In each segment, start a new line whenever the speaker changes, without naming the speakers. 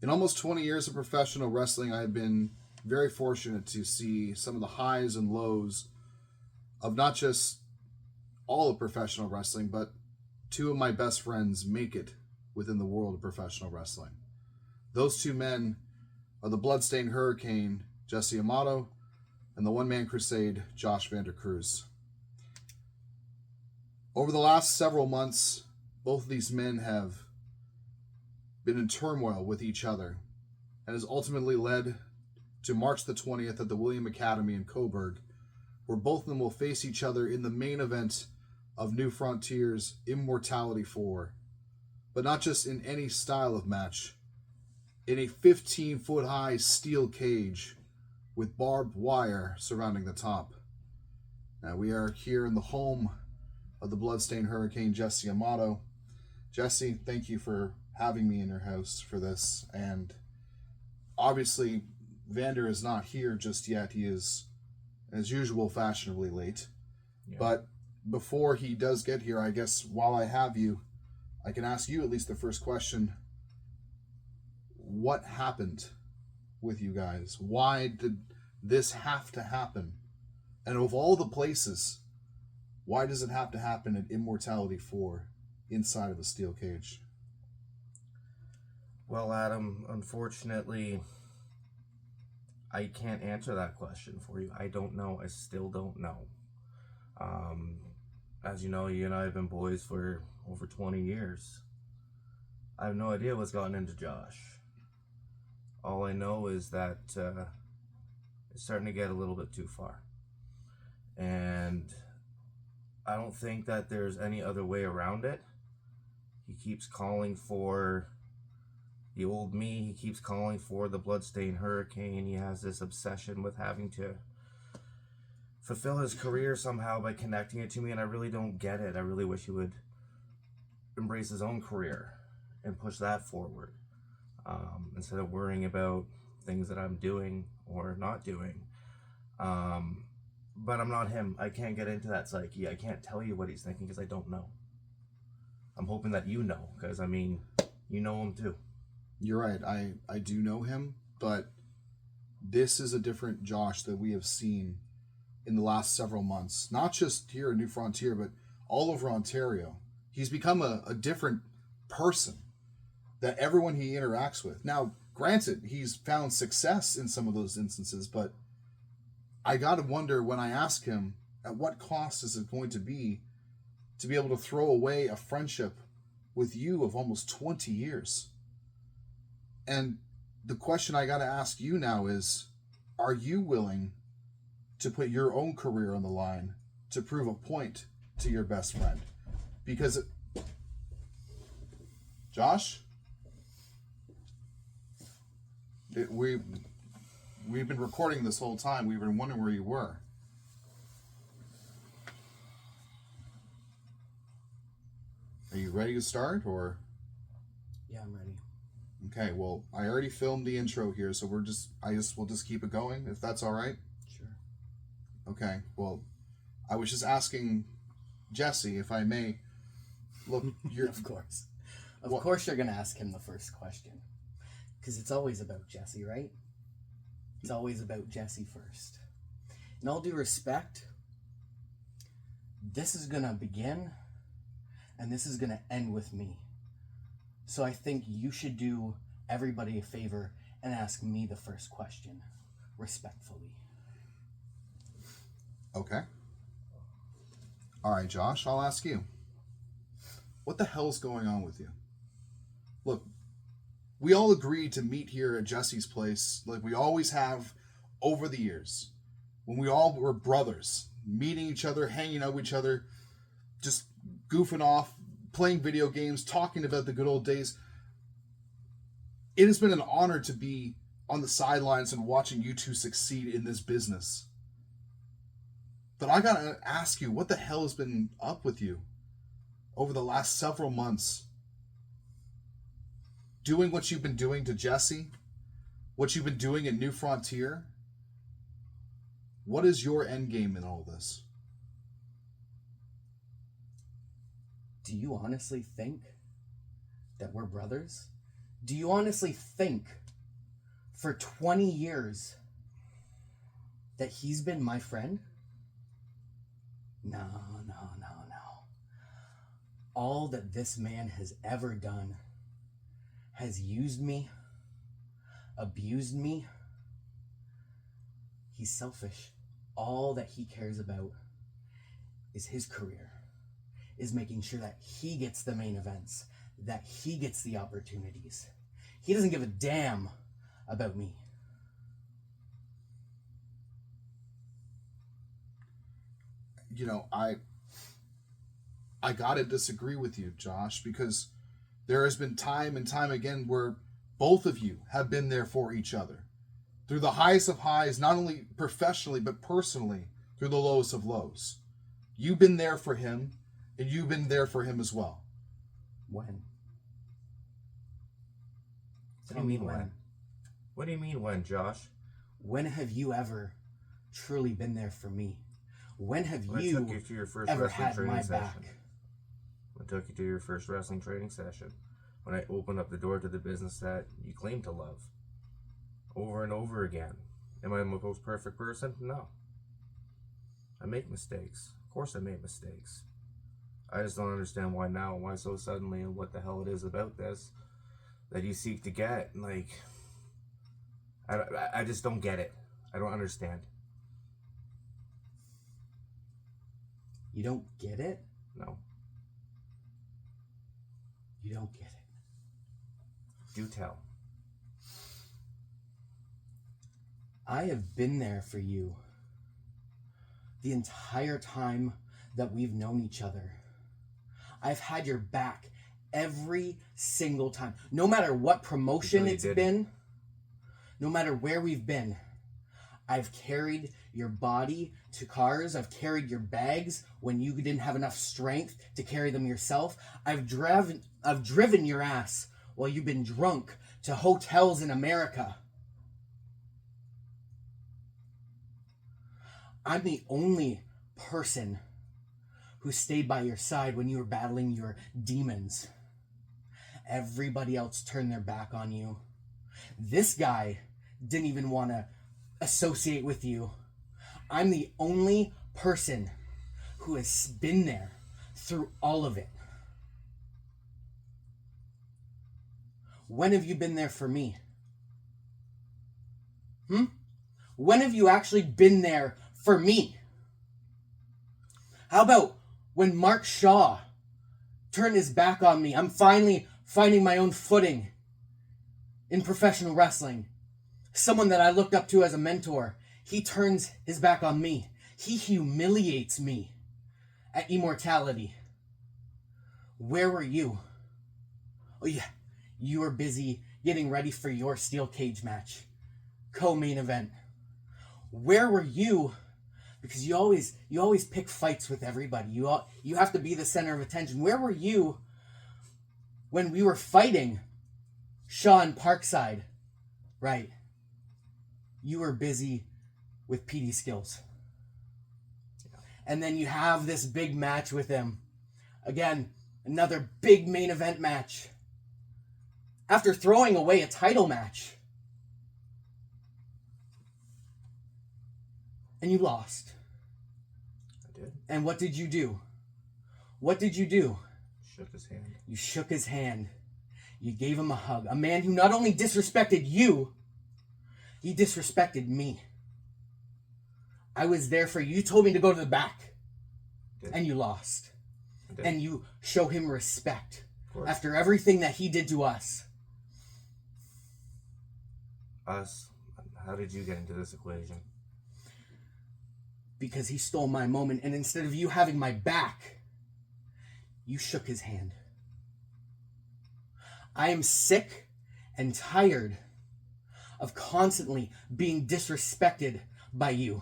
In almost 20 years of professional wrestling, I've been very fortunate to see some of the highs and lows of not just all of professional wrestling, but two of my best friends make it within the world of professional wrestling. Those two men are the Bloodstained Hurricane, Jesse Amato, and the One Man Crusade, Josh Vander Cruz. Over the last several months, both of these men have been in turmoil with each other and has ultimately led to March the 20th at the William Academy in Cobourg, where both of them will face each other in the main event of New Frontier's Immortality 4. But not just in any style of match, in a 15-foot high steel cage with barbed wire surrounding the top. Now we are here in the home of the Bloodstained Hurricane, Jesse Amato. Jesse, thank you for having me in your house for this. And obviously, Vander is not here just yet. He is, as usual, fashionably late. Yeah. But before he does get here, I guess while I have you, I can ask you at least the first question. What happened with you guys? Why did this have to happen? And of all the places, why does it have to happen at Immortality 4 inside of a steel cage?
Well, Adam, unfortunately, I can't answer that question for you. I don't know. I still don't know. As you know, you and I have been boys for over 20 years. I have no idea what's gotten into Josh. All I know is that it's starting to get a little bit too far. And I don't think that there's any other way around it. He keeps calling for the old me. He keeps calling for the Bloodstained Hurricane. He has this obsession with having to fulfill his career somehow by connecting it to me, and I really don't get it. I really wish he would embrace his own career and push that forward instead of worrying about things that I'm doing or not doing. But I'm not him. I can't get into that psyche. I can't tell you what he's thinking because I don't know. I'm hoping that you know, because, I mean, you know him too.
You're right. I do know him, but this is a different Josh that we have seen in the last several months. Not just here in New Frontier, but all over Ontario. He's become a different person that everyone he interacts with. Now, granted, he's found success in some of those instances, but I gotta wonder when I ask him, at what cost is it going to be able to throw away a friendship with you of almost 20 years? And the question I gotta ask you now is, are you willing to put your own career on the line to prove a point to your best friend? Because Josh, we've been recording this whole time. We've been wondering where you were. Are you ready to start, or?
Yeah, I'm ready.
Okay, well, I already filmed the intro here, so we'll just keep it going, if that's all right.
Sure.
Okay, well, I was just asking Jesse, if I may. Look, you're
Of course. Of course you're going to ask him the first question. Because it's always about Jesse, right? It's always about Jesse first. In all due respect, this is going to begin and this is going to end with me. So I think you should do everybody a favor and ask me the first question, respectfully.
Okay. All right, Josh, I'll ask you. What the hell's going on with you? Look, we all agreed to meet here at Jesse's place like we always have over the years. When we all were brothers, meeting each other, hanging out with each other, just goofing off, playing video games, talking about the good old days. It has been an honor to be on the sidelines and watching you two succeed in this business. But I gotta ask you, what the hell has been up with you over the last several months? Doing what you've been doing to Jesse, what you've been doing at New Frontier. What is your end game in all this?
Do you honestly think that we're brothers? Do you honestly think for 20 years that he's been my friend? No. All that this man has ever done has used me, abused me. He's selfish. All that he cares about is his career, is making sure that he gets the main events, that he gets the opportunities. He doesn't give a damn about me.
You know, I gotta disagree with you, Josh, because there has been time and time again where both of you have been there for each other. Through the highest of highs, not only professionally, but personally, through the lowest of lows. You've been there for him, and you've been there for him as well.
When?
What do you mean when? What do you mean when, Josh?
When have you ever truly been there for me? When have
When I
you
took you to your first
ever
wrestling
had
training
my
session.
back?
When I took you to your first wrestling training session. When I opened up the door to the business that you claim to love. Over and over again. Am I the most perfect person? No. I make mistakes. Of course I make mistakes. I just don't understand why now, why so suddenly, and what the hell it is about this that you seek to get. Like, I just don't get it. I don't understand.
You don't get it?
No.
You don't get it.
Do tell.
I have been there for you the entire time that we've known each other. I've had your back every single time. No matter what promotion it's been, no matter where we've been, I've carried your body to cars. I've carried your bags when you didn't have enough strength to carry them yourself. I've driven your ass while you've been drunk to hotels in America. I'm the only person who stayed by your side when you were battling your demons. Everybody else turned their back on you. This guy didn't even want to associate with you. I'm the only person who has been there through all of it. When have you been there for me? When have you actually been there for me? How about when Mark Shaw turned his back on me? I'm finally finding my own footing in professional wrestling. Someone that I looked up to as a mentor. He turns his back on me. He humiliates me at Immortality. Where were you? Oh yeah, you were busy getting ready for your steel cage match. Co-main event. Where were you? Because you always pick fights with everybody. You have to be the center of attention. Where were you when we were fighting Shaw and Parkside? Right. You were busy with PD skills. And then you have this big match with him. Again, another big main event match. After throwing away a title match. And you lost.
I did.
And what did you do? What did you do?
Shook his hand.
You shook his hand. You gave him a hug. A man who not only disrespected you, he disrespected me. I was there for you. You told me to go to the back. And you lost. And you show him respect after everything that he did to us.
Us? How did you get into this equation?
Because he stole my moment, and instead of you having my back, you shook his hand. I am sick and tired of constantly being disrespected by you.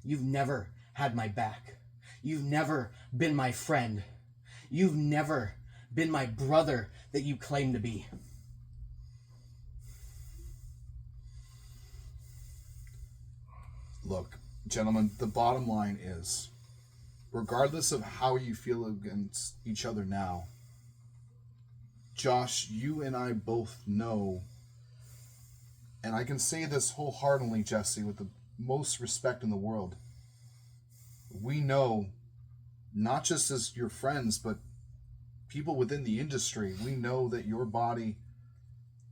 You've never had my back. You've never been my friend. You've never been my brother that you claim to be.
Look, gentlemen, the bottom line is, regardless of how you feel against each other now, Josh, you and I both know, and I can say this wholeheartedly, Jesse, with the most respect in the world. We know, not just as your friends, but people within the industry, we know that your body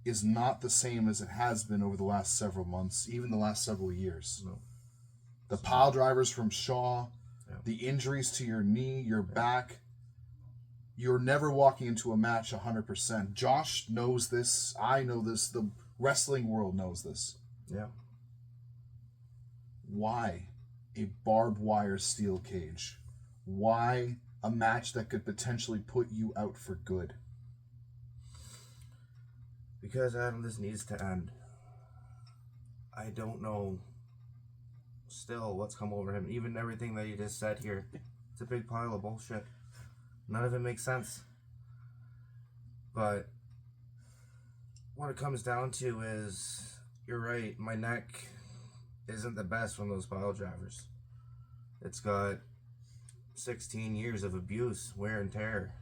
is not the same as it has been over the last several months, even the last several years.
No.
The pile drivers from Shaw,
Yeah.
the injuries to your knee, your back, you're never walking into a match 100%. Josh knows this. I know this. The wrestling world knows this.
Yeah.
Why a barbed wire steel cage? Why a match that could potentially put you out for good?
Because, Adam, this needs to end. I don't know still what's come over him. Even everything that you just said here, it's a big pile of bullshit. None of it makes sense. But what it comes down to is, you're right, my neck isn't the best from those pile drivers. It's got 16 years of abuse, wear and tear.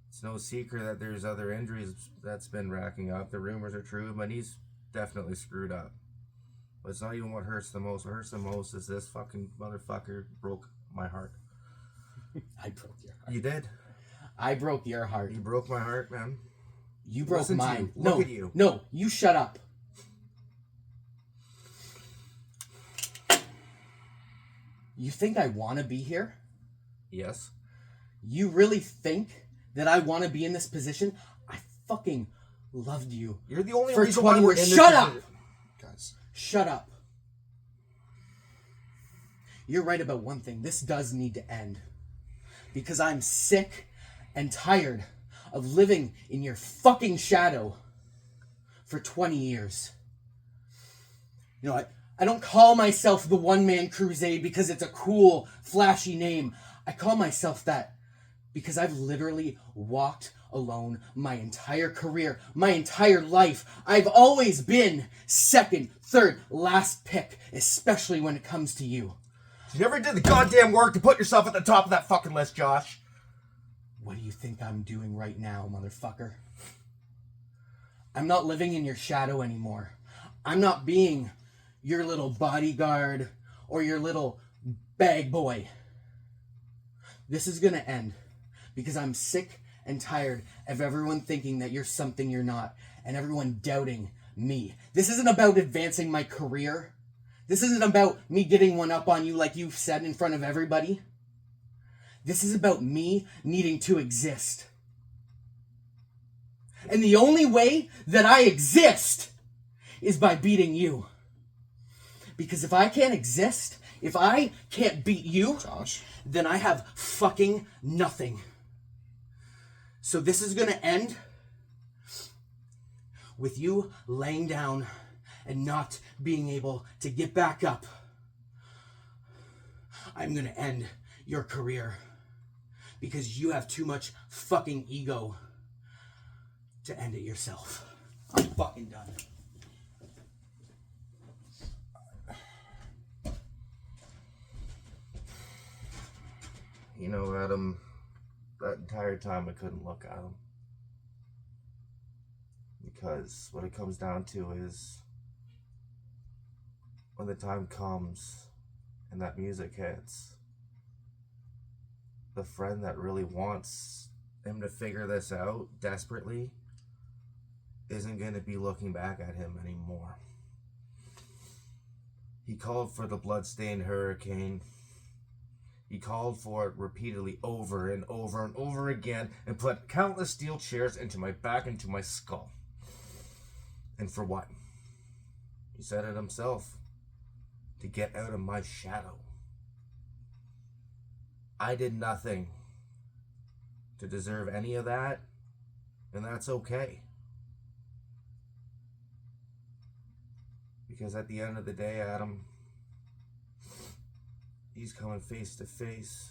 It's no secret that there's other injuries that's been racking up. The rumors are true. My knee's definitely screwed up. But it's not even what hurts the most. What hurts the most is this fucking motherfucker broke my heart.
I broke your heart.
You did.
I broke your heart.
You broke my heart, man.
You broke
Listen to
mine.
you. Look at you.
No, you shut up. You think I want to be here?
Yes.
You really think that I want to be in this position? I fucking loved you.
You're the only
For
reason
20
why we're
years.
in this
Shut up!
position.
Guys.
Shut up. You're right about one thing. This does need to end. Because I'm sick and tired of living in your fucking shadow for 20 years. You know, I don't call myself the one-man crusade because it's a cool, flashy name. I call myself that because I've literally walked alone my entire career, my entire life. I've always been second, third, last pick, especially when it comes to you.
You never did the goddamn work to put yourself at the top of that fucking list, Josh.
What do you think I'm doing right now, motherfucker? I'm not living in your shadow anymore. I'm not being your little bodyguard or your little bag boy. This is gonna end because I'm sick and tired of everyone thinking that you're something you're not and everyone doubting me. This isn't about advancing my career. This isn't about me getting one up on you like you've said in front of everybody. This is about me needing to exist. And the only way that I exist is by beating you. Because if I can't exist, if I can't beat you,
Josh.
then I have fucking nothing. So this is gonna end with you laying down and not being able to get back up. I'm gonna end your career because you have too much fucking ego to end it yourself. I'm fucking done.
You know, Adam, that entire time I couldn't look at him. Because what it comes down to is, when the time comes and that music hits, the friend that really wants him to figure this out desperately isn't going to be looking back at him anymore. He called for the bloodstained hurricane. He called for it repeatedly over and over and over again and put countless steel chairs into my back, into my skull. And for what? He said it himself. To get out of my shadow. I did nothing to deserve any of that, and that's okay. Because at the end of the day, Adam, he's coming face to face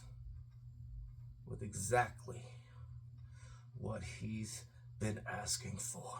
with exactly what he's been asking for.